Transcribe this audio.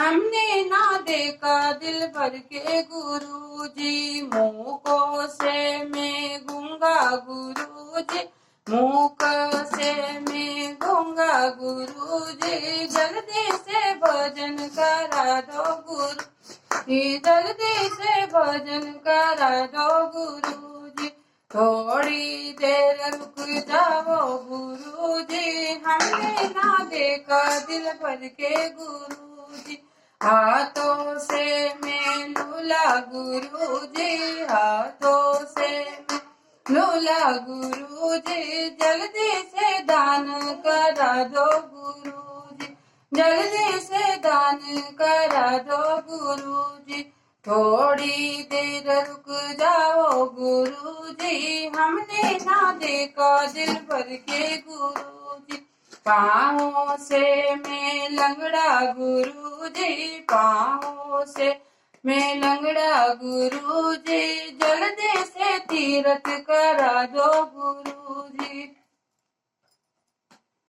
हमने ना देखा दिल भर के गुरुजी। मूको से मैं गूंगा गुरुजी, मूक से मैं गूंगा गुरुजी। जल्दी से भजन करा दो गुरुजी, जल्दी से भजन करा दो गुरुजी। थोड़ी देर रुक जाओ गुरुजी, हमने ना देखा दिल भर के गुरुजी। हाथों से मैं लूला गुरुजी, हाथों से मैं लूला गुरुजी। जल्दी से दान करा दो गुरुजी, जल्दी से दान करा दो गुरुजी। थोड़ी देर रुक जाओ गुरुजी, हमने ना देखा दिल भर के गुरुजी। पाँवों से मैं लंगड़ा गुरुजी, पाँवों से मैं लंगड़ा गुरुजी। जल्दी से तीरथ करा दो गुरु